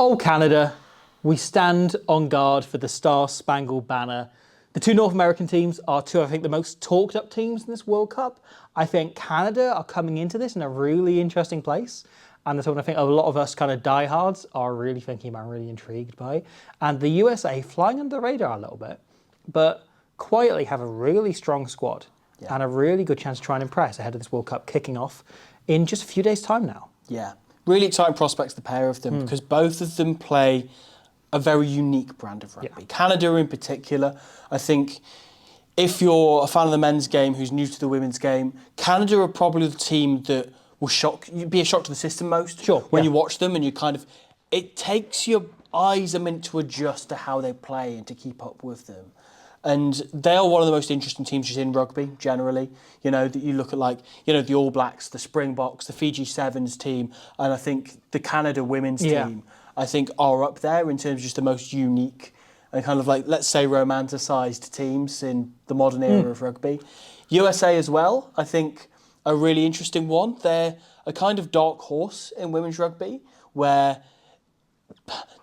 Oh, Canada, we stand on guard for the Star-Spangled Banner. The two North American teams are two, I think, the most talked up teams in this World Cup. I think Canada are coming into this in a really interesting place. And that's what I think a lot of us kind of diehards are really thinking about, really intrigued by. And the USA flying under the radar a little bit, but quietly have a really strong squad and a really good chance to try and impress ahead of this World Cup kicking off in just a few days' time now. Yeah, really exciting prospects, the pair of them, because both of them play a very unique brand of rugby. Canada in particular, I think if you're a fan of the men's game who's new to the women's game, Canada are probably the team that will be a shock to the system most. Sure. When you watch them and you kind of, it takes your eyes a minute to adjust to how they play and to keep up with them. And they are one of the most interesting teams just in rugby, generally. You know, that you look at like, you know, the All Blacks, the Springboks, the Fiji Sevens team, and I think the Canada women's team, I think are up there in terms of just the most unique and kind of like, let's say, romanticised teams in the modern era of rugby. USA as well, I think, a really interesting one. They're a kind of dark horse in women's rugby where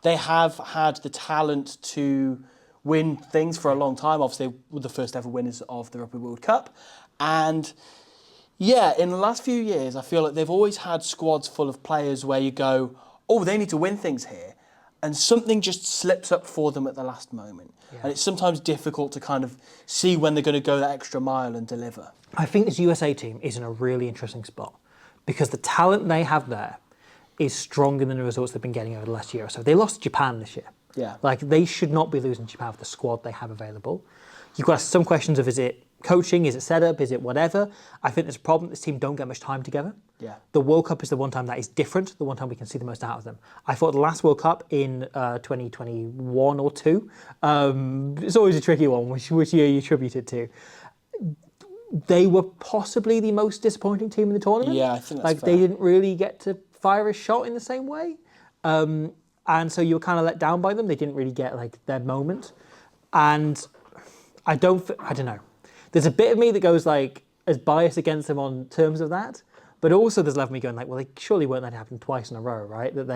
they have had the talent to win things for a long time. Obviously, they were the first ever winners of the Rugby World Cup. And yeah, in the last few years, I feel like they've always had squads full of players where you go, oh, they need to win things here. And something just slips up for them at the last moment. Yeah. And it's sometimes difficult to kind of see when they're going to go that extra mile and deliver. I think this USA team is in a really interesting spot because the talent they have there is stronger than the results they've been getting over the last year or so. They lost to Japan this year. Yeah. Like, they should not be losing to Japan with the squad they have available. You've got some questions of, is it coaching, is it setup, is it whatever? I think there's a problem. This team don't get much time together. Yeah. The World Cup is the one time that is different, the one time we can see the most out of them. I thought the last World Cup in 2021 or 2, it's always a tricky one, which year you attribute it to. They were possibly the most disappointing team in the tournament. Yeah, I think that's fair. They didn't really get to fire a shot in the same way. And so you were kind of let down by them. They didn't really get like their moment. And I don't know. There's a bit of me that goes like as biased against them on terms of that, but also there's a level of me going like, well, they surely weren't that happen twice in a row, right? That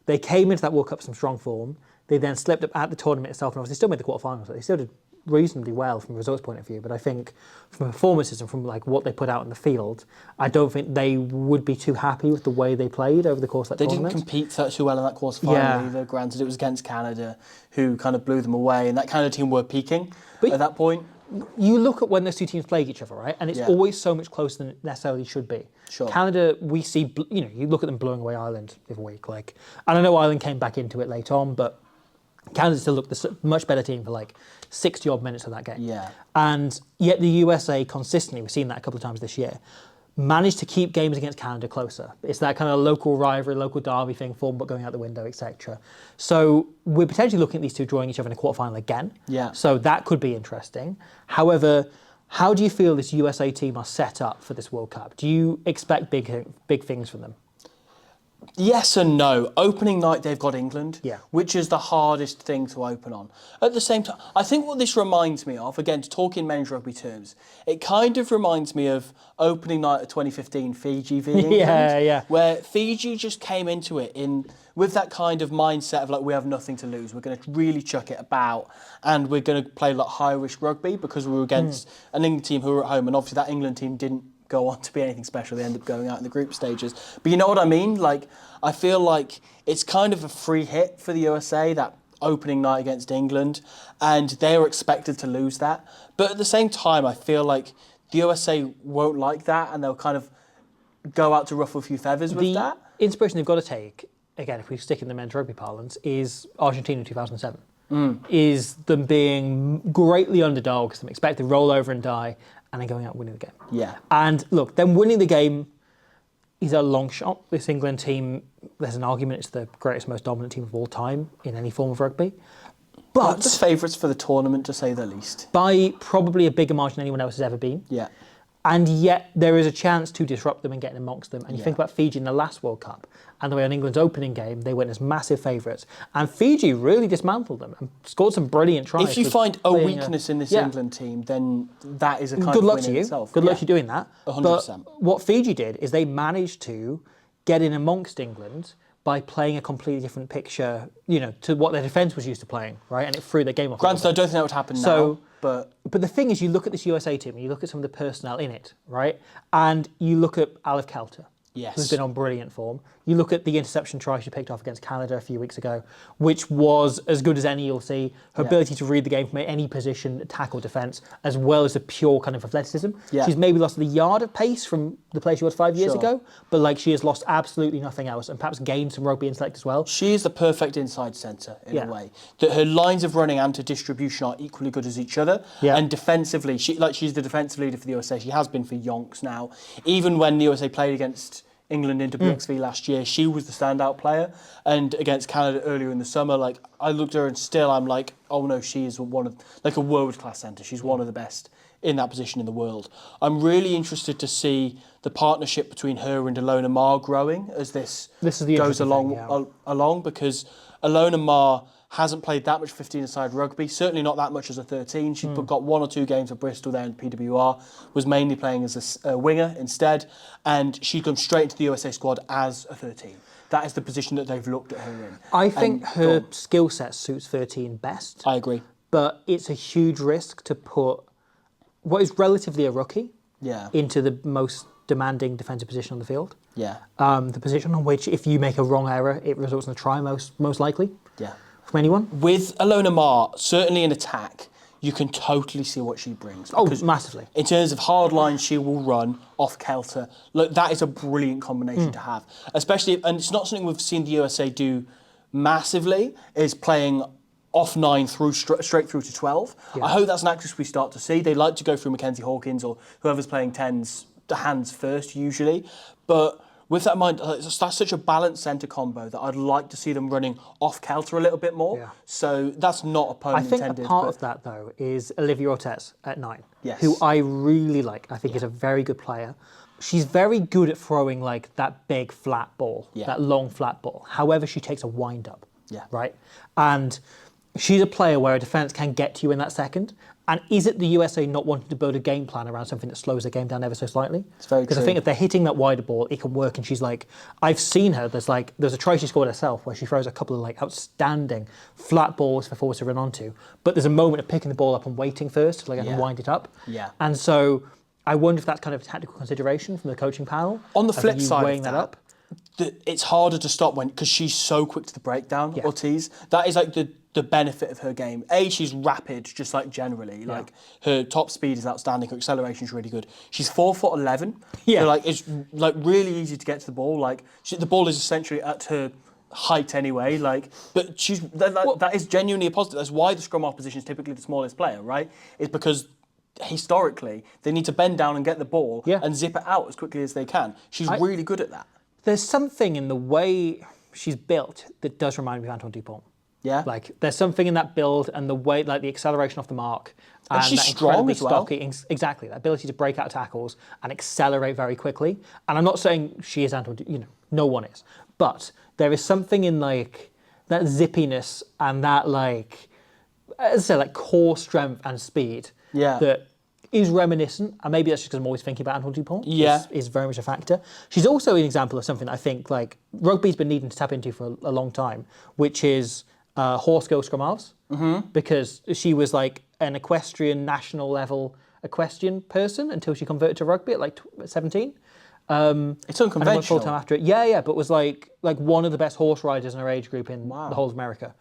they came into that World Cup some strong form. They then slipped up at the tournament itself, and obviously still made the quarterfinals. They still did reasonably well from a results point of view, but I think from performances and from like what they put out in the field, I don't think they would be too happy with the way they played over the course of that tournament. They didn't compete too well in that quarterfinal either. Granted, it was against Canada, who kind of blew them away, and that Canada team were peaking at that point. You look at when those two teams played each other, right? And it's always so much closer than it necessarily should be. Sure. Canada, we see, you look at them blowing away Ireland the other week. Like, and I know Ireland came back into it late on, but Canada still looked the much better team for like 60 odd minutes of that game. Yeah. And yet the USA consistently, we've seen that a couple of times this year, managed to keep games against Canada closer. It's that kind of local rivalry, local derby thing, form but going out the window, etc. So we're potentially looking at these two drawing each other in a quarterfinal again. Yeah. So that could be interesting. However, how do you feel this USA team are set up for this World Cup? Do you expect big things from them? Yes and no. Opening night, they've got England, which is the hardest thing to open on. At the same time, I think what this reminds me of, again, to talk in men's rugby terms, it kind of reminds me of opening night of 2015 Fiji v England, where Fiji just came into it with that kind of mindset of like, we have nothing to lose. We're going to really chuck it about, and we're going to play like high-risk rugby because we were against an England team who were at home, and obviously that England team didn't go on to be anything special. They end up going out in the group stages. But you know what I mean? Like, I feel like it's kind of a free hit for the USA, that opening night against England, and they are expected to lose that. But at the same time, I feel like the USA won't like that, and they'll kind of go out to ruffle a few feathers with that. The inspiration they've got to take, again, if we stick in the men's rugby parlance, is Argentina 2007. Is them being greatly underdogs, them expected to roll over and die, and then going out and winning the game. Yeah. And look, them winning the game is a long shot. This England team, there's an argument it's the greatest, most dominant team of all time in any form of rugby. But the favourites for the tournament, to say the least. By probably a bigger margin than anyone else has ever been. Yeah. And yet there is a chance to disrupt them and get amongst them. And you think about Fiji in the last World Cup and the way on England's opening game, they went as massive favourites. And Fiji really dismantled them and scored some brilliant tries. If you find a weakness in this England team, then that is a kind of win in itself. Good luck to you doing that. 100%. But what Fiji did is they managed to get in amongst England by playing a completely different picture, to what their defence was used to playing, right? And it threw their game off. Granted, I don't think that would happen now, but the thing is, you look at this USA team, and you look at some of the personnel in it, right? And you look at Aleph Kelter, who's been on brilliant form. You look at the interception try she picked off against Canada a few weeks ago, which was as good as any you'll see. Her ability to read the game from any position, tackle, defence, as well as the pure kind of athleticism. Yeah. She's maybe lost the yard of pace from the play she was 5 years ago, but she has lost absolutely nothing else, and perhaps gained some rugby intellect as well. She is the perfect inside centre in a way. That her lines of running and to distribution are equally good as each other. Yeah. And defensively, she's the defensive leader for the USA. She has been for yonks now. Even when the USA played against England in WXV last year, she was the standout player. And against Canada earlier in the summer, I looked at her and still I'm like, oh no, she is one of a world-class centre. She's one of the best in that position in the world. I'm really interested to see the partnership between her and Alona Maher growing as this goes along, because Alona Maher hasn't played that much 15-a-side rugby, certainly not that much as a 13. She's got 1 or 2 games at Bristol there in PWR, was mainly playing as a winger instead, and she comes straight into the USA squad as a 13. That is the position that they've looked at her in. I think her skill set suits 13 best. I agree. But it's a huge risk to put what is relatively a rookie into the most demanding defensive position on the field. Yeah. The position on which, if you make a wrong error, it results in a try most likely. Yeah. From anyone. With Alona Maher, certainly in attack, you can totally see what she brings. Oh, massively. In terms of hard lines, she will run off Kelter. Look, that is a brilliant combination to have. Especially, and it's not something we've seen the USA do massively, is playing off 9 straight through to 12. Yeah. I hope that's an actress we start to see. They like to go through Mackenzie Hawkins or whoever's playing 10s, the hands first usually. But with that in mind, that's such a balanced centre combo that I'd like to see them running off Kelter a little bit more. Yeah. So that's not a pun intended. I think a part of that, though, is Olivia Ortez at 9, yes, who I really like. I think is a very good player. She's very good at throwing that big flat ball, that long flat ball. However, she takes a wind up, right? And she's a player where a defence can get to you in that second. And is it the USA not wanting to build a game plan around something that slows the game down ever so slightly? It's very true. Because I think if they're hitting that wider ball, it can work. And she's I've seen her. There's a try she scored herself where she throws a couple of outstanding flat balls for forwards to run onto. But there's a moment of picking the ball up and waiting first to and wind it up. Yeah. And so I wonder if that's kind of a tactical consideration from the coaching panel. On the flip side weighing of that, it's harder to stop because she's so quick to the breakdown, Ortiz. That is the benefit of her game. A, she's rapid, just generally. Her top speed is outstanding. Her acceleration is really good. She's 4'11". Yeah. So it's really easy to get to the ball. The ball is essentially at her height anyway. But she's that is genuinely a positive. That's why the scrum half position is typically the smallest player, right? It's because historically they need to bend down and get the ball and zip it out as quickly as they can. She's really good at that. There's something in the way she's built that does remind me of Antoine Dupont. Yeah. There's something in that build and the way, the acceleration off the mark. And she's that strong as well. Exactly. That ability to break out tackles and accelerate very quickly. And I'm not saying she is Antoine, no one is. But there is something in that zippiness and that as I say, core strength and speed that is reminiscent, and maybe that's just because I'm always thinking about Antoine Dupont. Is very much a factor. She's also an example of something that I think rugby's been needing to tap into for a long time, which is horse girl scrum halves, because she was an equestrian national level equestrian person until she converted to rugby at 17. It's unconventional. Full time after it, but was one of the best horse riders in her age group in the whole of America.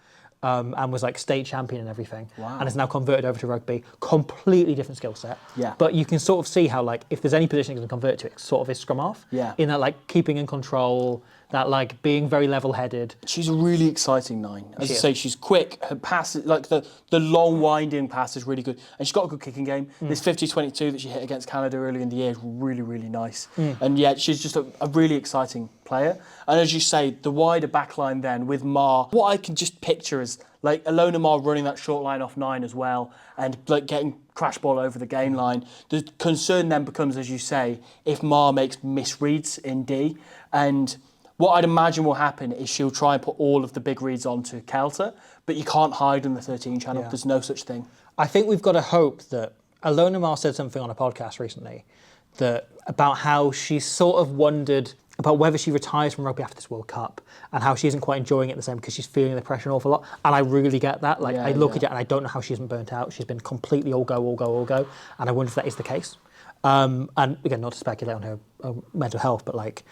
And was state champion and everything. Wow. And is now converted over to rugby. Completely different skill set. Yeah. But you can sort of see how if there's any position you can convert to, it sort of is scrum half. Yeah. In that keeping in control, that being very level-headed. She's a really exciting 9. As I say, she's quick. Her pass, the long winding pass is really good. And she's got a good kicking game. This 50-22 that she hit against Canada earlier in the year is really, really nice. And yet she's just a really exciting player. And as you say, the wider backline then with Maher, what I can just picture is Alona Maher running that short line off 9 as well and getting crash ball over the gain line. The concern then becomes, as you say, if Maher makes misreads in D. And what I'd imagine will happen is she'll try and put all of the big reads onto Kelter, but you can't hide in the 13 channel. Yeah. There's no such thing. I think we've got to hope that Alona Maher said something on a podcast recently about how she sort of wondered about whether she retires from rugby after this World Cup and how she isn't quite enjoying it the same because she's feeling the pressure an awful lot. And I really get that. Like, I look at it and I don't know how she isn't burnt out. She's been completely all go, all go, all go. And I wonder if that is the case. And again, not to speculate on her mental health, but like,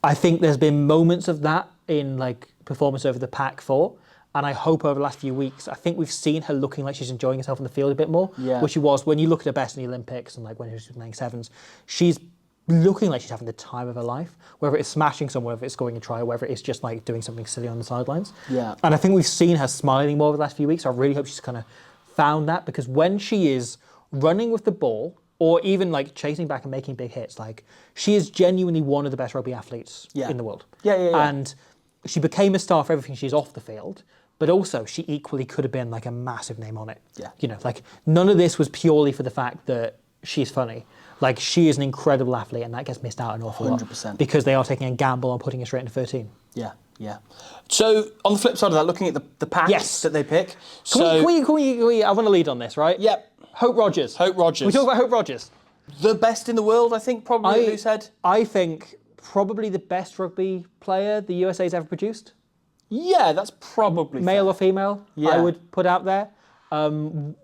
I think there's been moments of that in like performance over the Pac 4. And I hope over the last few weeks, I think we've seen her looking like she's enjoying herself on the field a bit more. Yeah. Which she was when you look at her best in the Olympics and like when she was playing sevens, she's looking like she's having the time of her life, whether it's smashing someone, whether it's scoring a try, or whether it's just like doing something silly on the sidelines. Yeah. And I think we've seen her smiling more over the last few weeks. I really hope she's kind of found that, because when she is running with the ball or even like chasing back and making big hits, like she is genuinely one of the best rugby athletes in the world. Yeah. And she became a star for everything she's off the field, but also she equally could have been like a massive name on it. Yeah. You know, like none of this was purely for the fact that she's funny. Like, she is an incredible athlete, and that gets missed out an awful 100%. lot because they are taking a gamble on putting her straight into 13. Yeah. So on the flip side of that, looking at the packs that they pick. Can we, I want to lead on this, right? Yep. Hope Rogers. Hope Rogers. We talk about Hope Rogers. The best in the world, I think, probably at loosehead. I think probably the best rugby player the USA's ever produced. Yeah, that's probably Male fair. or female, I would put out there.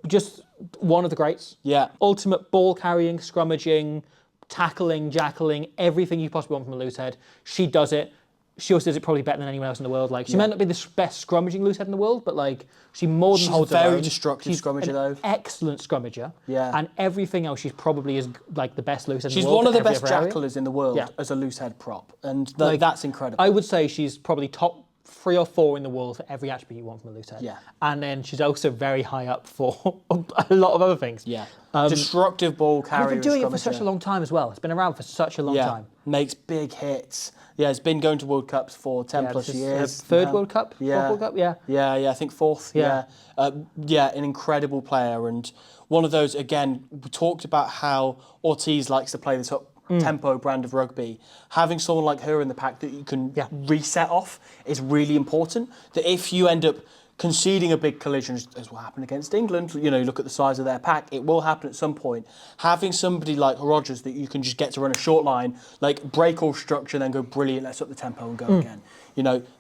Just one of the greats. Yeah. Ultimate ball carrying, scrummaging, tackling, jackling, everything you possibly want from a loosehead. She does it. She also does it probably better than anyone else in the world. Like, she might not be the best scrummaging loosehead in the world, but like, she more than holds her own. She's a very destructive scrummager, though. Excellent scrummager. Yeah. And everything else, she's probably is like the best loosehead in She's the world. one of the every best other area. jackalers in the world as a loosehead prop, and that's incredible. I would say she's probably top 3 or 4 in the world for every attribute you want from a loosehead. Yeah. And then she's also very high up for a lot of other things. Yeah. Destructive ball carrier. She's been doing it for such a long time as well. It's been around for such a long time. Makes big hits. Yeah, it's been going to World Cups for 10 plus years. Third World Cup? Yeah. Fourth World Cup? Yeah. I think fourth. Yeah. An incredible player, and one of those, again, we talked about how Ortiz likes to play this up-tempo brand of rugby. Having someone like her in the pack that you can reset off is really important. That if you end up conceding a big collision, as what happened against England, you look at the size of their pack, it will happen at some point. Having somebody like Rogers that you can just get to run a short line, like break all structure, then go brilliant, let's up the tempo and go again.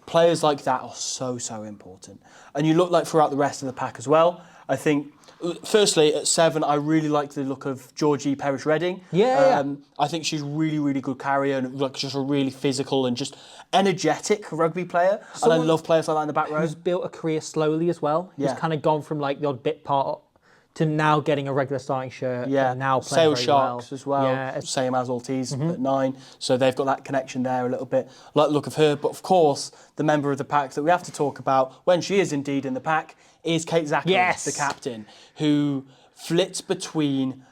Players like that are so important. And you look like throughout the rest of the pack as well. I think, firstly, at 7, I really like the look of Georgie Perish-Redding. I think she's really good carrier and like just a really physical and just energetic rugby player. And I love players like that in the back row. Who's built a career slowly as well. He's kind of gone from like the odd bit part to now getting a regular starting shirt. And now playing Sale very Sharks well. as well. Yeah. Same as Ortiz at 9. So they've got that connection there a little bit. Like the look of her. But of course, the member of the pack that we have to talk about when she is indeed in the pack is Kate Zachary, the captain, who flits between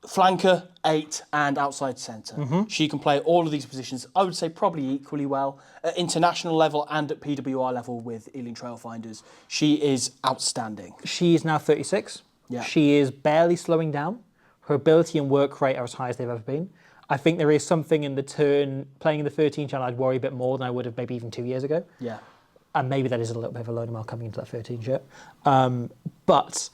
flanker, 8 and outside centre. She can play all of these positions, I would say probably equally well, at international level and at PWR level with Ealing Trailfinders. She is outstanding. She is now 36. Yeah. She is barely slowing down. Her ability and work rate are as high as they've ever been. I think there is something in the turn, playing in the 13 channel, I'd worry a bit more than I would have maybe even 2 years ago. Yeah. And maybe that is a little bit of a load of mail coming into that 13 shirt. But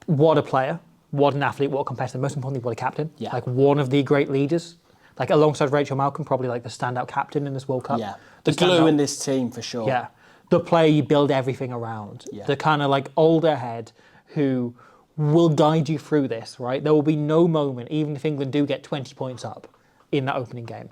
what a player, what an athlete, what a competitor, most importantly, what a captain. Yeah. Like one of the great leaders. Like alongside Rachel Malcolm, probably like the standout captain in this World Cup. Yeah. The glue in this team for sure. Yeah. The player you build everything around. Yeah. The kind of like older head who will guide you through this, right? There will be no moment, even if England do get 20 points up in that opening game,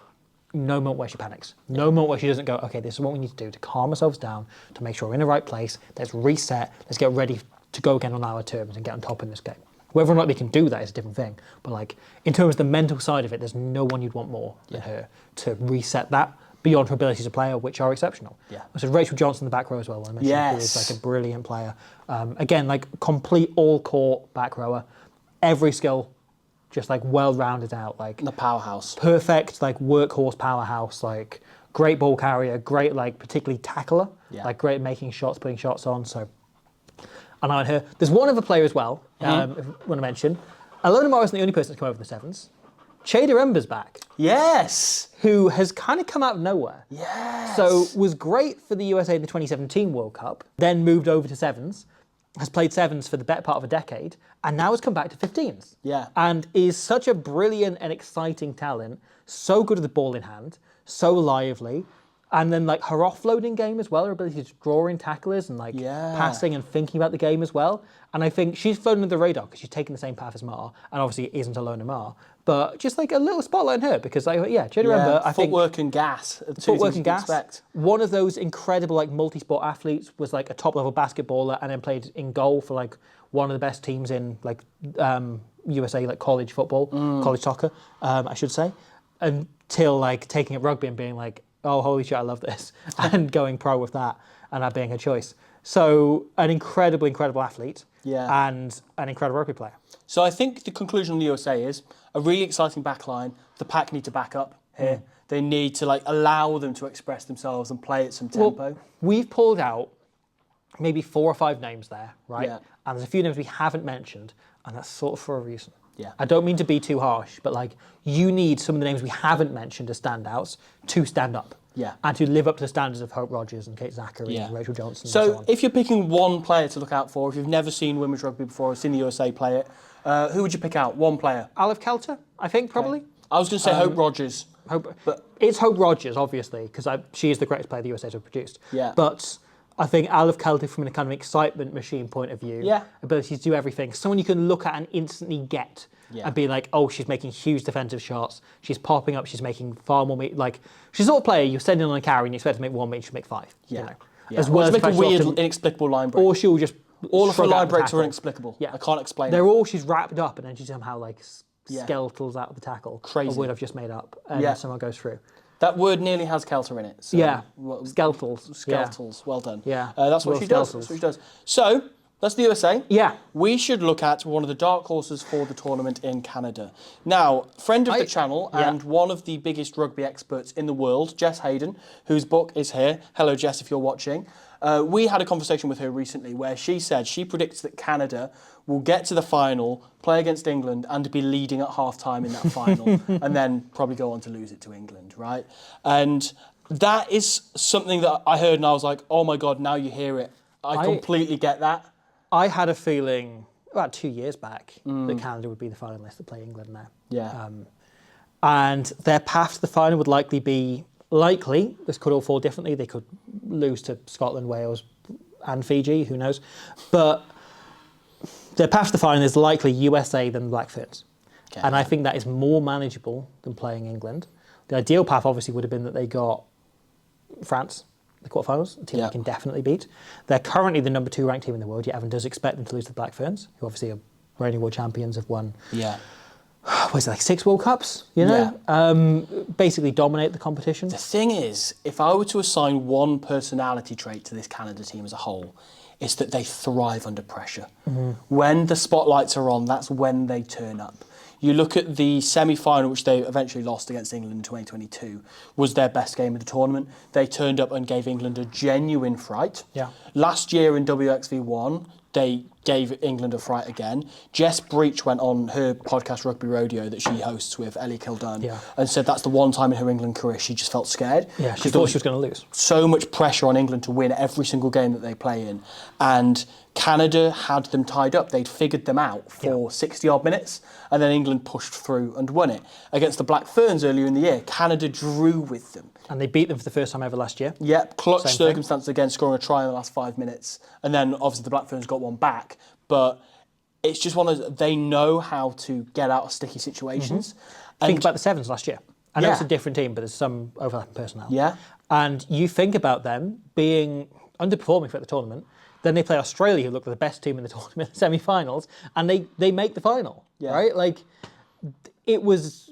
no moment where she panics. No moment where she doesn't go, okay, this is what we need to do to calm ourselves down, to make sure we're in the right place. Let's reset. Let's get ready to go again on our terms and get on top in this game. Whether or not they can do that is a different thing. But like in terms of the mental side of it, there's no one you'd want more than her to reset that beyond her abilities as a player, which are exceptional. Yeah. So Rachel Johnson in the back row as well. I mentioned who is like a brilliant player. Again, like complete all-court back rower. Every skill just like well-rounded out. Like The powerhouse. perfect like workhorse powerhouse, like great ball carrier, great like particularly tackler, like great at making shots, putting shots on. So an eye on her. There's one other player as well, if I want to mention. Alona Morris isn't the only person to come over the sevens. Cheda Ember's back. Yes. Who has kind of come out of nowhere. Yes. So was great for the USA in the 2017 World Cup, then moved over to sevens, has played sevens for the better part of a decade, and now has come back to 15s. Yeah. And is such a brilliant and exciting talent, so good with the ball in hand, so lively. And then like her offloading game as well, her ability to draw in tacklers and like passing and thinking about the game as well. And I think she's flown under the radar because she's taken the same path as Mar, and obviously isn't alone in Mar. But just like a little spotlight on her because do you remember? I think footwork and gas. Footwork and gas. One of those incredible like multi-sport athletes was like a top-level basketballer and then played in goal for like one of the best teams in like USA like college football, college soccer, I should say, until like taking up rugby and being like, oh, holy shit, I love this, and going pro with that, and that being her choice. So, an incredible, incredible athlete, and an incredible rugby player. So, I think the conclusion on the USA is a really exciting backline. The pack need to back up here. They need to like allow them to express themselves and play at some tempo. Well, we've pulled out maybe 4 or 5 names there, right? Yeah. And there's a few names we haven't mentioned, and that's sort of for a reason. Yeah. I don't mean to be too harsh, but like you need some of the names we haven't mentioned as standouts to stand up. Yeah. And to live up to the standards of Hope Rogers and Kate Zachary and Rachel Johnson and so on. If you're picking one player to look out for, if you've never seen women's rugby before or seen the USA play it, who would you pick out? One player? Alice Kelter, I think, probably. Okay. I was going to say Hope Rogers. But it's Hope Rogers, obviously, because she is the greatest player the USA has produced. Yeah. But I think Alice Kelter, from a kind of excitement machine point of view, ability to do everything, someone you can look at and instantly get. And be like, oh, she's making huge defensive shots. She's popping up. She's making far more like she's not a player you send in on a carry and you expect to make 1 meet, she'll make 5. Yeah. You know? As well as make a weird, inexplicable line break. Or she'll just all of her line breaks are inexplicable. Yeah, I can't explain. They're all she's wrapped up and then she somehow like skeletals out of the tackle. Crazy. A word I've just made up and someone goes through. That word nearly has Kelter in it. So Skeletals. Skeletals. Well done. Yeah. That's what she does. That's what she does. So. That's the USA. Yeah. We should look at one of the dark horses for the tournament in Canada. Now, friend of the channel and one of the biggest rugby experts in the world, Jess Hayden, whose book is here. Hello, Jess, if you're watching. We had a conversation with her recently where she said she predicts that Canada will get to the final, play against England, and be leading at half-time in that final, and then probably go on to lose it to England, right? And that is something that I heard and I was like, oh my God, now you hear it. I completely get that. I had a feeling about 2 years back that Canada would be the finalists that play England now. Yeah. And their path to the final would likely be, this could all fall differently. They could lose to Scotland, Wales and Fiji, who knows. But their path to the final is likely USA than Black Ferns. Okay. And I think that is more manageable than playing England. The ideal path obviously would have been that they got France, the quarterfinals, a team they can definitely beat. They're currently the number 2 ranked team in the world, yet everyone does expect them to lose to the Black Ferns, who obviously are reigning world champions, have won, what is it, like 6 World Cups, you know? Basically dominate the competition. The thing is, if I were to assign one personality trait to this Canada team as a whole, it's that they thrive under pressure. When the spotlights are on, that's when they turn up. You look at the semi-final, which they eventually lost against England in 2022, was their best game of the tournament. They turned up and gave England a genuine fright. Yeah. Last year in WXV1, they gave England a fright again. Jess Breach went on her podcast Rugby Rodeo that she hosts with Ellie Kildunn and said that's the one time in her England career she just felt scared. Yeah, she thought she was going to lose. So much pressure on England to win every single game that they play in. And Canada had them tied up. They'd figured them out for 60-odd minutes, and then England pushed through and won it. Against the Black Ferns earlier in the year, Canada drew with them. And they beat them for the first time ever last year. Yep, clutch circumstances again, scoring a try in the last 5 minutes. And then obviously the Black Ferns got one back. But it's just one of those, they know how to get out of sticky situations. Think about the Sevens last year. I know it's a different team, but there's some overlapping personnel. Yeah. And you think about them being underperforming for the tournament, then they play Australia, who look like the best team in the tournament semi-finals, and they make the final, right? Like, it was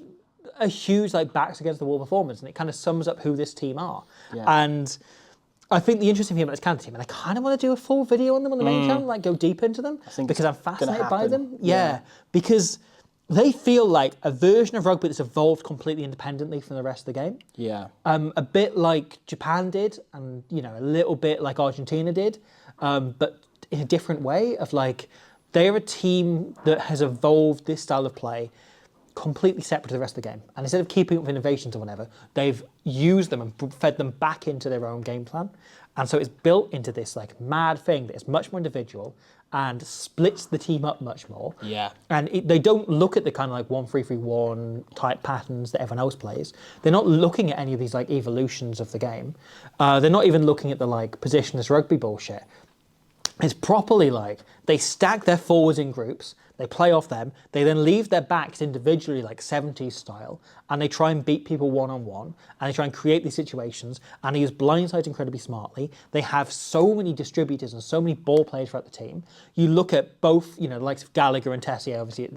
a huge backs against the wall performance, and it kind of sums up who this team are. Yeah. And I think the interesting thing about this Canada team, and I kind of want to do a full video on them on the main channel, go deep into them, because I'm fascinated by them. Yeah, because they feel like a version of rugby that's evolved completely independently from the rest of the game. Yeah. A bit like Japan did, and a little bit like Argentina did, but in a different way of they're a team that has evolved this style of play completely separate to the rest of the game. And instead of keeping up with innovations or whatever, they've used them and fed them back into their own game plan. And so it's built into this like mad thing that is much more individual and splits the team up much more. Yeah. And they don't look at the kind of like 1-3-3-1 type patterns that everyone else plays. They're not looking at any of these like evolutions of the game. They're not even looking at the like positionless rugby bullshit. It's properly like they stack their forwards in groups, they play off them, they then leave their backs individually like 70s style, and they try and beat people one-on-one, and they try and create these situations, and they use blindsides incredibly smartly. They have so many distributors and so many ball players throughout the team. You look at both, the likes of Gallagher and Tessier, obviously,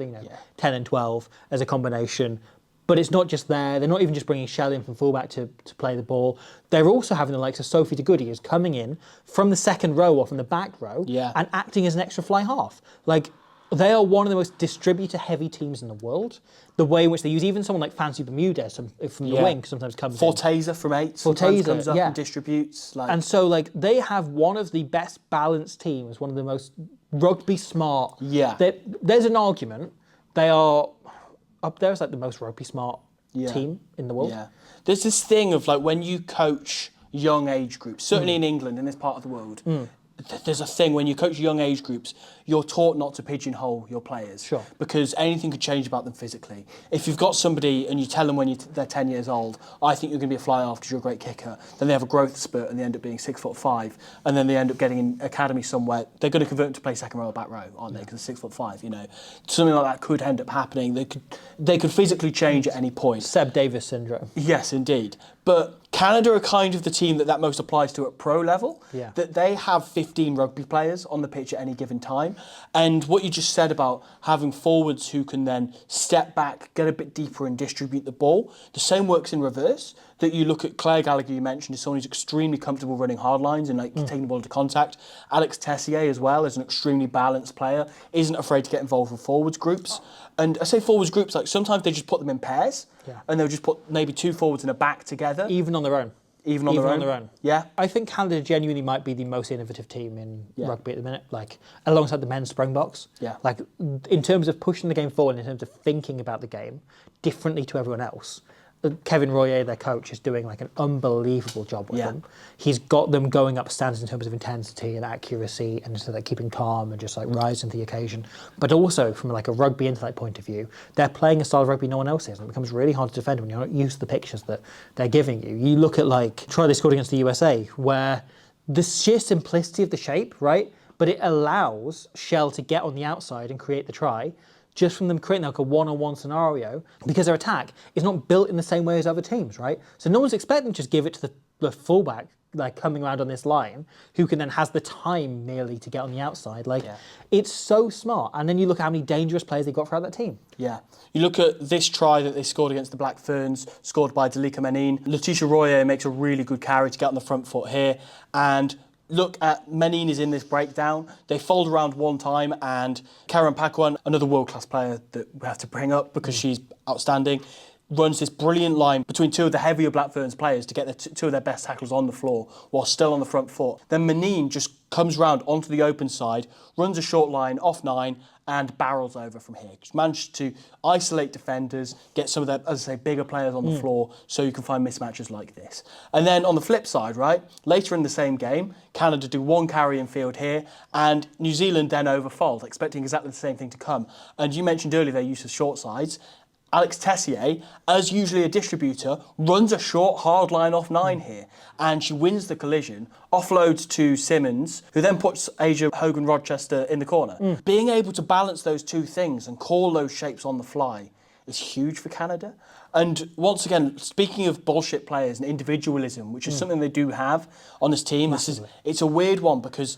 10 and 12 as a combination. But it's not just there. They're not even just bringing Shelley in from fullback to play the ball. They're also having the likes of Sophie de Goody, who's coming in from the second row or from the back row and acting as an extra fly half. Like, they are one of the most distributor-heavy teams in the world. The way in which they use even someone like Fancy Bermuda from the wing sometimes comes in. Forteza from 8 sometimes comes up and distributes. And so, like, they have one of the best balanced teams, one of the most rugby smart. Yeah. There's an argument. They are up there as like the most rugby smart team in the world. Yeah. There's this thing of like when you coach young age groups, certainly in England, in this part of the world, there's a thing when you coach young age groups, you're taught not to pigeonhole your players. Sure. Because anything could change about them physically. If you've got somebody and you tell them when they're 10 years old, I think you're going to be a fly-half because you're a great kicker, then they have a growth spurt and they end up being 6'5", and then they end up getting in academy somewhere, they're going to convert them to play second row or back row, aren't they? Because they're 6'5", Something like that could end up happening. They could physically change at any point. Seb Davis syndrome. Yes, indeed. But Canada are kind of the team that most applies to at pro level. Yeah. That they have 15 rugby players on the pitch at any given time. And what you just said about having forwards who can then step back, get a bit deeper and distribute the ball, the same works in reverse. That you look at Claire Gallagher, you mentioned, is someone who's extremely comfortable running hard lines and taking the ball into contact. Alex Tessier as well is an extremely balanced player, isn't afraid to get involved with forwards groups. And I say forwards groups, like sometimes they just put them in pairs and they'll just put maybe 2 forwards and a back together. Even on their own. Even on their own. Yeah. I think Canada genuinely might be the most innovative team in rugby at the minute, like alongside the men's Springboks. Yeah. Like in terms of pushing the game forward, in terms of thinking about the game differently to everyone else. Kevin Royer, their coach, is doing like an unbelievable job with them. He's got them going up standards in terms of intensity and accuracy and just like keeping calm and just like rising to the occasion. But also from like a rugby intellect point of view, they're playing a style of rugby no one else is, and it becomes really hard to defend when you're not used to the pictures that they're giving you. You look at like try they scored against the USA, where the sheer simplicity of the shape, right? But it allows Shell to get on the outside and create the try, just from them creating like a one-on-one scenario, because their attack is not built in the same way as other teams, right? So no one's expecting to just give it to the fullback, like coming around on this line, who can then has the time nearly to get on the outside. Like, it's so smart. And then you look at how many dangerous players they got throughout that team. Yeah. You look at this try that they scored against the Black Ferns, scored by Delika Menin. Letitia Royer makes a really good carry to get on the front foot here. And look at Menin is in this breakdown. They fold around one time and Karen Paquan, another world-class player that we have to bring up because she's outstanding, runs this brilliant line between 2 of the heavier Black Ferns players to get 2 of their best tackles on the floor while still on the front foot. Then Menin just comes round onto the open side, runs a short line off 9 and barrels over from here. Just managed to isolate defenders, get some of their, as I say, bigger players on the floor so you can find mismatches like this. And then on the flip side, right, later in the same game, Canada do 1 carry in field here and New Zealand then overfold, expecting exactly the same thing to come. And you mentioned earlier their use of short sides. Alex Tessier, as usually a distributor, runs a short hard line off 9 here, and she wins the collision, offloads to Simmons, who then puts Asia Hogan-Rochester in the corner. Being able to balance those 2 things and call those shapes on the fly is huge for Canada. And once again, speaking of bullshit players and individualism, which is something they do have on this team, it's a weird one because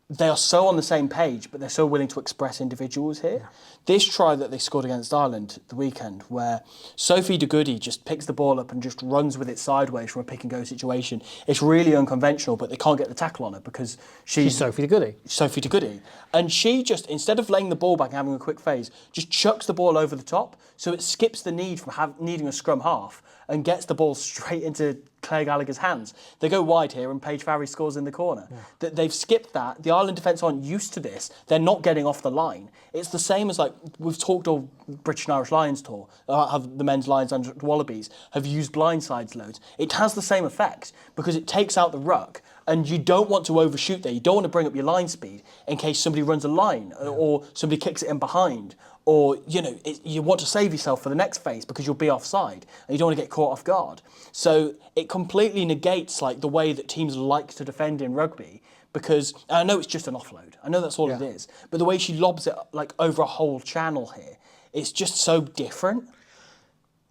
they are so on the same page, but they're so willing to express individuals here. This try that they scored against Ireland the weekend, where Sophie de Goody just picks the ball up and just runs with it sideways from a pick-and-go situation. It's really unconventional, but they can't get the tackle on her because she's Sophie de Goody. Sophie de Goody. And she just, instead of laying the ball back and having a quick phase, just chucks the ball over the top, so it skips the need from needing a scrum half and gets the ball straight into Claire Gallagher's hands. They go wide here and Paige Farry scores in the corner. They've skipped that. The Ireland defence aren't used to this. They're not getting off the line. It's the same as like we've talked all British and Irish Lions tour, have the men's Lions and Wallabies have used blindsides loads. It has the same effect because it takes out the ruck and you don't want to overshoot there. You don't want to bring up your line speed in case somebody runs a line or somebody kicks it in behind. Or, you want to save yourself for the next phase because you'll be offside and you don't want to get caught off guard. So it completely negates like the way that teams like to defend in rugby because I know it's just an offload. I know that's all it is. But the way she lobs it like over a whole channel here, it's just so different.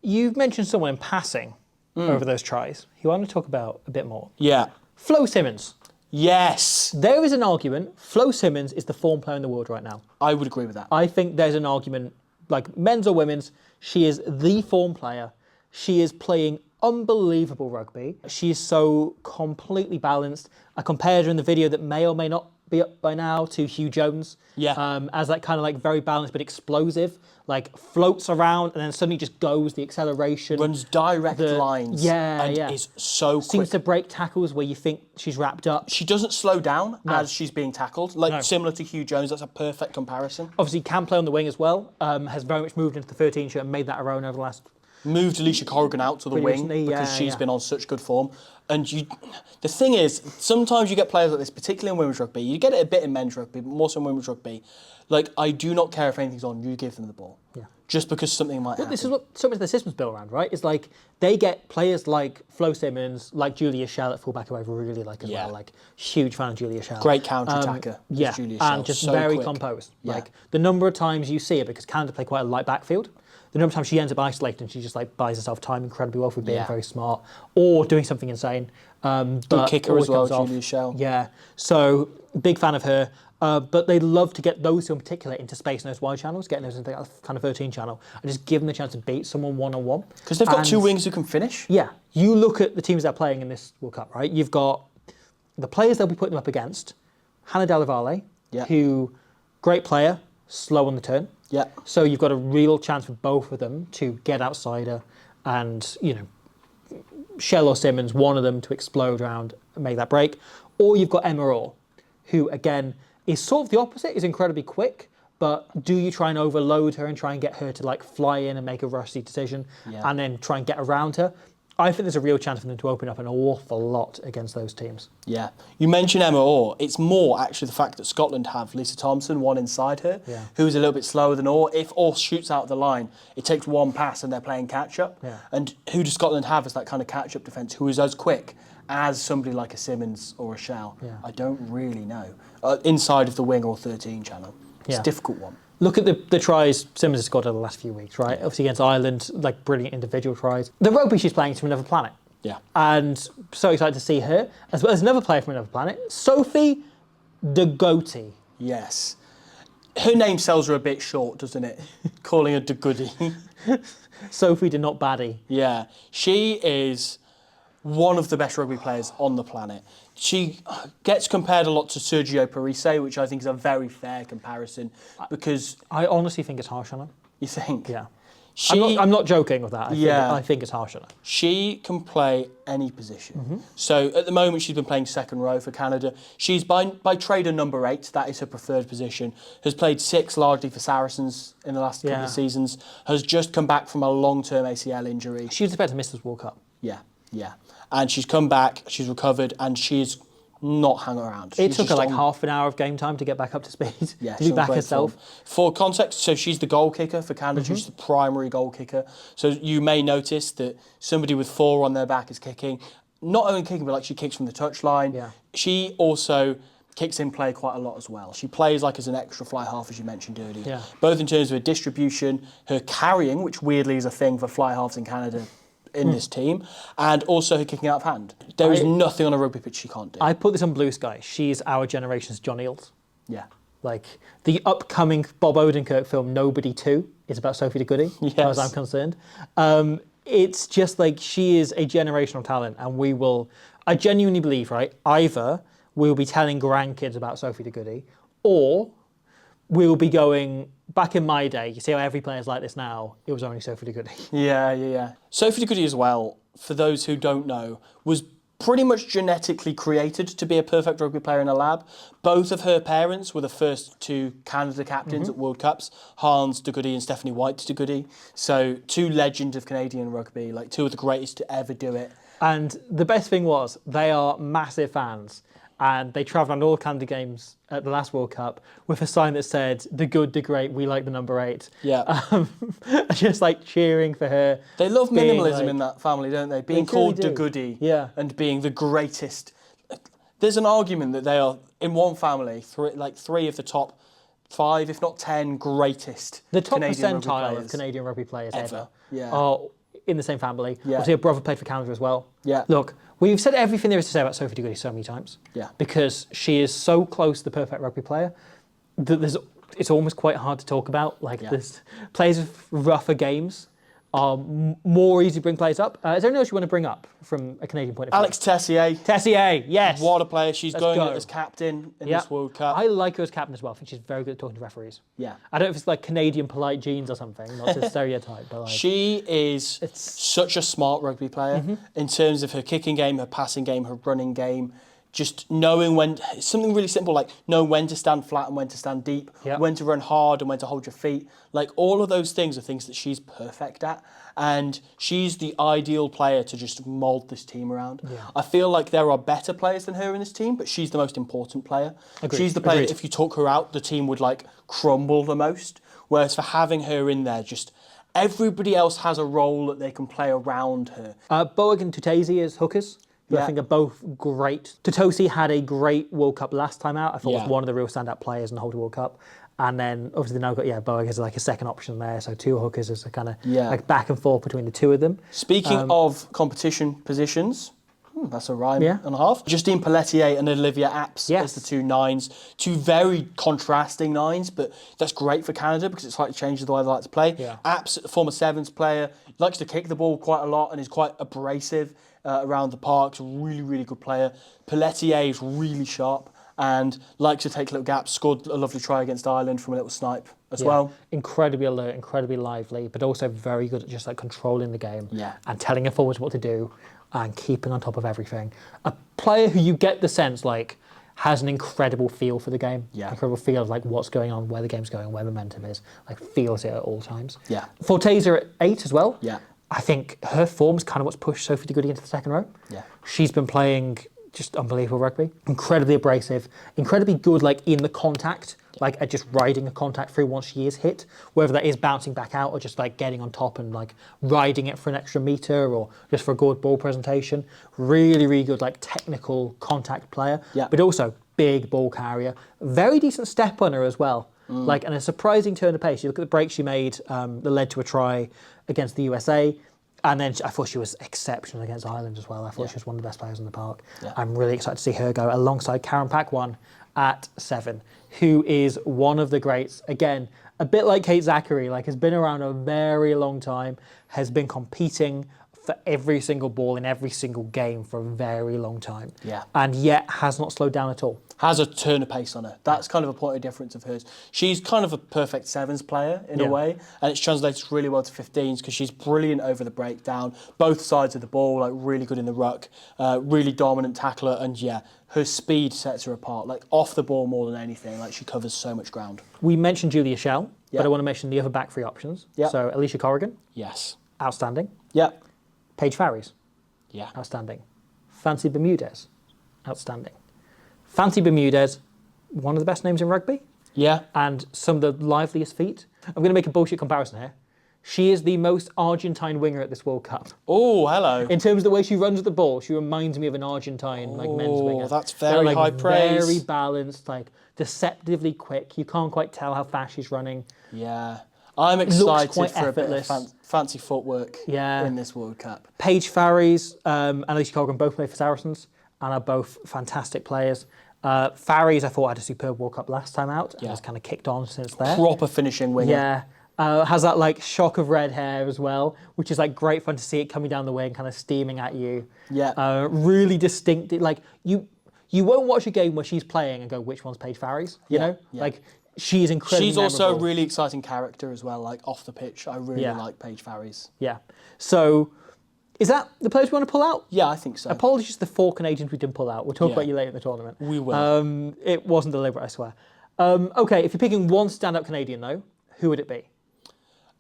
You've mentioned someone in passing over those tries. You want to talk about a bit more? Yeah. Flo Simmons. Yes. There is an argument. Flo Simmons is the form player in the world right now. I would agree with that. I think there's an argument, like men's or women's, she is the form player. She is playing unbelievable rugby. She is so completely balanced. I compared her in the video that may or may not be up by now to Hugh Jones. Yeah. As that kind of like very balanced but explosive, like floats around and then suddenly just goes, the acceleration. Runs direct lines. And is so quick. Seems to break tackles where you think she's wrapped up. She doesn't slow down as she's being tackled. Similar to Hugh Jones, that's a perfect comparison. Obviously can play on the wing as well. Has very much moved into the 13 shirt and made that her own over the last... Moved Alicia Corrigan out to the wing because she's been on such good form. And the thing is, sometimes you get players like this, particularly in women's rugby. You get it a bit in men's rugby, but more so in women's rugby. Like, I do not care if anything's on, you give them the ball. Yeah. Just because something might happen. This is what so much of the system's built around, right? It's like they get players like Flo Simmons, like Julia Schell at fullback, who I really like as well. Like, huge fan of Julia Schell. Great counter-attacker. Julia Schell. And just so very quick. Composed. Yeah. Like, the number of times you see it, because Canada play quite a light backfield, the number of times she ends up isolated and she just like buys herself time incredibly well for being very smart or doing something insane. Good kicker as well, Julia Schell. Yeah, so big fan of her. But they love to get those two in particular into space in those wide channels, getting those into that kind of 13 channel, and just give them the chance to beat someone one-on-one. Because they've got two wings who can finish. Yeah, you look at the teams that are playing in this World Cup, right? You've got the players they'll be putting them up against. Hannah Della Valle, who, great player, slow on the turn. Yeah. So you've got a real chance for both of them to get outside her and, Schell or Simmons, one of them to explode around and make that break. Or you've got Emma Orr, who, again, is sort of the opposite, is incredibly quick, but do you try and overload her and try and get her to like fly in and make a rushy decision and then try and get around her? I think there's a real chance for them to open up an awful lot against those teams. Yeah. You mentioned Emma Orr. It's more actually the fact that Scotland have Lisa Thompson, one inside her, who's a little bit slower than Orr. If Orr shoots out the line, it takes one pass and they're playing catch-up. Yeah. And who does Scotland have as that kind of catch-up defence, who is as quick as somebody like a Simmons or a Schell? Yeah. I don't really know. Inside of the wing or 13 channel. It's a difficult one. Look at the tries Simmons has scored over the last few weeks, right? Obviously against Ireland, like brilliant individual tries. The rugby she's playing is from another planet. Yeah. And so excited to see her, as well as another player from another planet, Sophie de Goty. Yes. Her name sells her a bit short, doesn't it? Calling her de Goody. Sophie de Not Baddie. Yeah. She is one of the best rugby players on the planet. She gets compared a lot to Sergio Parise, which I think is a very fair comparison because... I honestly think it's harsh on her. You think? Yeah. I'm not joking with that. I think it's harsh on her. She can play any position. Mm-hmm. So at the moment she's been playing second row for Canada. She's by trade a number 8, that is her preferred position. Has played 6 largely for Saracens in the last couple of seasons. Has just come back from a long-term ACL injury. She was expected to miss this World Cup. Yeah. And she's come back, she's recovered, and she's not hung around. It took her like half an hour of game time to get back up to speed, to be back herself. For context, so she's the goal kicker for Canada, she's the primary goal kicker. So you may notice that somebody with 4 on their back is kicking. Not only kicking, but like she kicks from the touchline. Yeah. She also kicks in play quite a lot as well. She plays like as an extra fly half, as you mentioned earlier. Yeah. Both in terms of her distribution, her carrying, which weirdly is a thing for fly halves in Canada, in this team, and also her kicking out of hand. There is nothing on a rugby pitch she can't do. I put this on Blue Sky. She's our generation's John Eales. Yeah. Like, the upcoming Bob Odenkirk film, Nobody 2, is about Sophie de Goody, as far as I'm concerned. It's just like, she is a generational talent, and I genuinely believe, right, either we'll be telling grandkids about Sophie de Goody, or we'll be going, back in my day, you see how every player's like this now, it was only Sophie de Goody. Yeah. Sophie de Goody as well, for those who don't know, was pretty much genetically created to be a perfect rugby player in a lab. Both of her parents were the first two Canada captains at World Cups, Hans de Goody and Stephanie White de Goody. So two legends of Canadian rugby, like two of the greatest to ever do it. And the best thing was, they are massive fans. And they travelled around all Canada games at the last World Cup with a sign that said, "The good, the great, we like the number 8." Yeah. Just like cheering for her. They love minimalism like- in that family, don't they? Being They called truly de do. Goody Yeah. and being the greatest. There's an argument that they are, in one family, three of the top 5, if not 10, greatest The top Canadian rugby percentile players. of Canadian rugby players ever Yeah. are in the same family. Yeah. Obviously, her brother played for Canada as well. Yeah. Look, we've said everything there is to say about Sophie de Goody so many times. Yeah. Because she is so close to the perfect rugby player that it's almost quite hard to talk about. Like, there's players with rougher games are more easy to bring players up. Is there anyone else you want to bring up from a Canadian point of view? Alex Tessier. Tessier, yes. What a player. She's Let's going go. as captain in this World Cup. I like her as captain as well. I think she's very good at talking to referees. Yeah. I don't know if it's like Canadian polite genes or something, not to stereotype, but like... She is such a smart rugby player in terms of her kicking game, her passing game, her running game. Just knowing when, it's something really simple, like knowing when to stand flat and when to stand deep, when to run hard and when to hold your feet. Like all of those things are things that she's perfect at. And she's the ideal player to just mould this team around. Yeah. I feel like there are better players than her in this team, but she's the most important player. Agreed. She's the player that if you took her out, the team would like crumble the most. Whereas for having her in there, just everybody else has a role that they can play around her. Boag and Tutasi as hookers, who I think are both great. Tutosi had a great World Cup last time out. I thought was one of the real standout players in the whole World Cup. And then obviously they've now got Boag as like a second option there, so two hookers as a kind of like back and forth between the two of them. Speaking of competition positions, that's a rhyme and a half. Justine Pelletier and Olivia Apps as the two 9s. Two very contrasting 9s, but that's great for Canada because it slightly changes the way they like to play. Apps, a former 7s player, likes to kick the ball quite a lot and is quite abrasive around the park. She's a really, really good player. Pelletier is really sharp and likes to take little gaps. Scored a lovely try against Ireland from a little snipe as well. Incredibly alert, incredibly lively, but also very good at just like controlling the game and telling her forwards what to do and keeping on top of everything. A player who you get the sense like has an incredible feel for the game. Incredible feel of like what's going on, where the game's going, where momentum is. Like feels it at all times. Fortes are at 8 as well. I think her form's kind of what's pushed Sophie de Goody into the second row. She's been playing just unbelievable rugby. Incredibly abrasive, incredibly good like in the contact, like at just riding a contact through once she is hit, whether that is bouncing back out or just like getting on top and like riding it for an extra metre or just for a good ball presentation. Really, really good like technical contact player, but also big ball carrier. Very decent step on her as well. Like, and a surprising turn of pace. You look at the break she made that led to a try against the USA. And then I thought she was exceptional against Ireland as well. I thought she was one of the best players in the park. I'm really excited to see her go alongside Karen Paquan at 7, who is one of the greats. Again, a bit like Kate Zachary, like has been around a very long time, has been competing for every single ball in every single game for a very long time. And yet has not slowed down at all. Has a turn of pace on her. That's kind of a point of difference of hers. She's kind of a perfect 7s player in a way, and it's translated really well to 15s because she's brilliant over the breakdown, both sides of the ball, like really good in the ruck, really dominant tackler, and her speed sets her apart, like off the ball more than anything. Like she covers so much ground. We mentioned Julia Schell, but I want to mention the other back 3 options. So Alicia Corrigan, outstanding. Paige Farries, outstanding. Fancy Bermudez, outstanding. Fancy Bermudez, one of the best names in rugby. And some of the liveliest feet. I'm going to make a bullshit comparison here. She is the most Argentine winger at this World Cup. Oh, hello. In terms of the way she runs with the ball, she reminds me of an Argentine men's winger. That's very like high praise. Very balanced, like deceptively quick. You can't quite tell how fast she's running. I'm excited quite for effortless. a bit of fancy footwork in this World Cup. Paige Farries and Alicia Corrigan both play for Saracens and are both fantastic players. Farries, I thought, had a superb World Cup last time out and has kind of kicked on since then. Proper finishing winger. Has that like shock of red hair as well, which is like great fun to see it coming down the wing, kind of steaming at you. Really distinct. Like you won't watch a game where she's playing and go, which one's Paige Farries? You know, like she is incredibly She's also a memorable. really exciting character as well, like off the pitch. I really Yeah. like Paige Farries. Yeah. So, is that the players we want to pull out? Yeah, I think so. Apologies to the 4 Canadians we didn't pull out. We'll talk Yeah. about you later in the tournament. We will. It wasn't deliberate, I swear. Okay, if you're picking one stand-up Canadian, though, who would it be?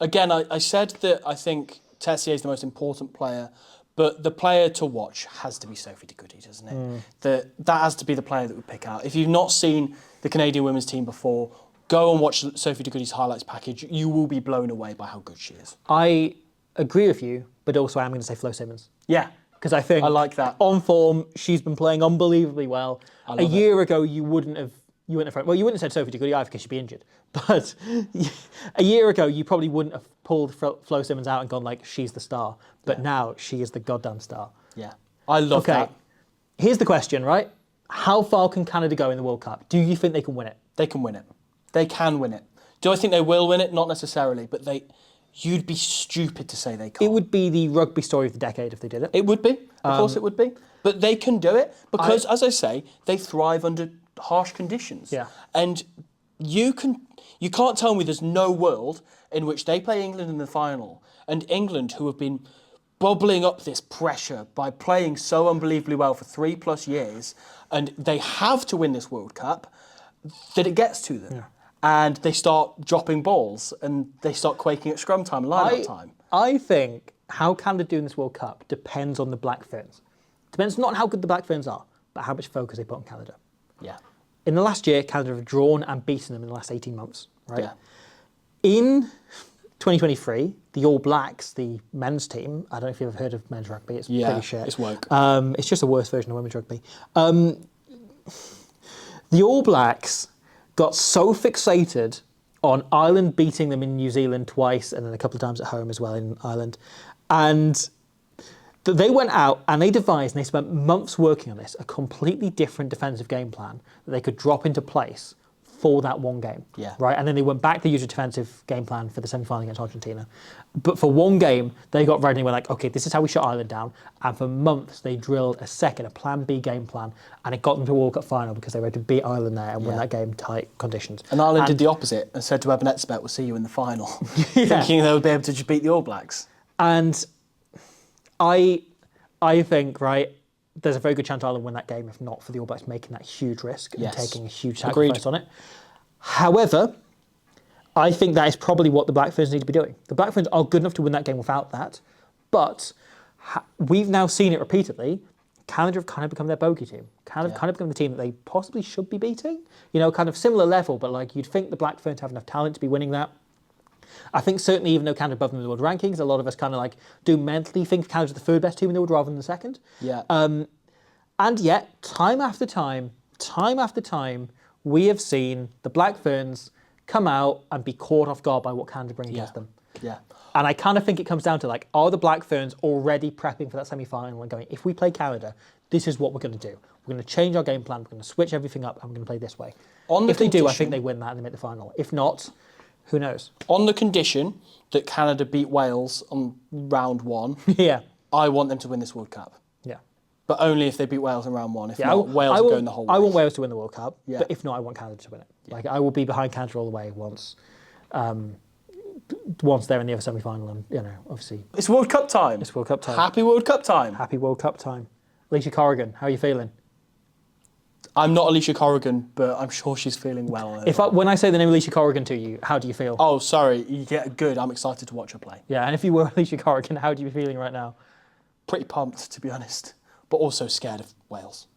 Again, I said that I think Tessier is the most important player, but the player to watch has to be Sophie de Goody, doesn't it? That has to be the player that we pick out. If you've not seen the Canadian women's team before, go and watch Sophie de Goody's highlights package. You will be blown away by how good she is. I agree with you, but also I'm going to say Flo Simmons. Yeah. Because I think I like that. on form, she's been playing unbelievably well. A year ago, you wouldn't have said Sophie de Goody either because she'd be injured. But a year ago, you probably wouldn't have pulled Flo Simmons out and gone like, she's the star. But now she is the goddamn star. Yeah. I love that. Here's the question, right? How far can Canada go in the World Cup? Do you think they can win it? They can win it. They can win it. Do I think they will win it? Not necessarily, but you'd be stupid to say they can't. It would be the rugby story of the decade if they did it. It would be. Of course it would be. But they can do it because, as I say, they thrive under harsh conditions. Yeah. And you can't tell me there's no world in which they play England in the final and England, who have been bubbling up this pressure by playing so unbelievably well for 3+ years, and they have to win this World Cup, that it gets to them. Yeah. And they start dropping balls and they start quaking at scrum time and line-out time. I think how Canada do in this World Cup depends on the Black Ferns. Depends not on how good the Black Ferns are, but how much focus they put on Canada. Yeah. In the last year, Canada have drawn and beaten them in the last 18 months, right? Yeah. In 2023, the All Blacks, the men's team, I don't know if you've ever heard of men's rugby, it's pretty shit. It's woke. It's just a worse version of women's rugby. The All Blacks got so fixated on Ireland beating them in New Zealand twice and then a couple of times at home as well in Ireland. And they went out and they devised, and they spent months working on this, a completely different defensive game plan that they could drop into place for that one game. Yeah. Right? And then they went back to the usual defensive game plan for the semi-final against Argentina. But for one game, they got ready and were like, okay, this is how we shut Ireland down. And for months, they drilled a plan B game plan, and it got them to a World Cup final because they were able to beat Ireland there and win that game tight conditions. And Ireland did the opposite and said to Eben Etzebeth, we'll see you in the final, thinking they would be able to just beat the All Blacks. And I think, right, there's a very good chance Ireland win that game, if not for the All Blacks making that huge risk and taking a huge sacrifice on it. However, I think that is probably what the Black Ferns need to be doing. The Black Ferns are good enough to win that game without that, but we've now seen it repeatedly. Canada have kind of become their bogey team. Canada have kind of become the team that they possibly should be beating. You know, kind of similar level, but like you'd think the Black Ferns have enough talent to be winning that. I think certainly even though Canada above them in the world rankings, a lot of us kind of like do mentally think Canada's the third best team in the world rather than the second. Yeah. And yet, time after time, we have seen the Black Ferns come out and be caught off guard by what Canada bring against them. Yeah. And I kind of think it comes down to like, are the Black Ferns already prepping for that semi-final and going, if we play Canada, this is what we're going to do. We're going to change our game plan, we're going to switch everything up, and we're going to play this way. If they do, I think they win that and they make the final. If not, who knows? On the condition that Canada beat Wales on round 1, Yeah. I want them to win this World Cup. Yeah. But only if they beat Wales in round 1. If not, Wales are going the whole way. I want Wales to win the World Cup, Yeah. but if not, I want Canada to win it. Yeah. Like I will be behind Canada all the way once they're in the other semi-final, and you know, obviously It's World Cup time. it's World Cup time. Happy World Cup time. Happy World Cup time. Alicia Corrigan, how are you feeling? I'm not Alicia Corrigan, but I'm sure she's feeling well. When I say the name Alicia Corrigan to you, how do you feel? Oh, sorry. Yeah, good. I'm excited to watch her play. Yeah, and if you were Alicia Corrigan, how do you be feeling right now? Pretty pumped, to be honest, but also scared of Wales.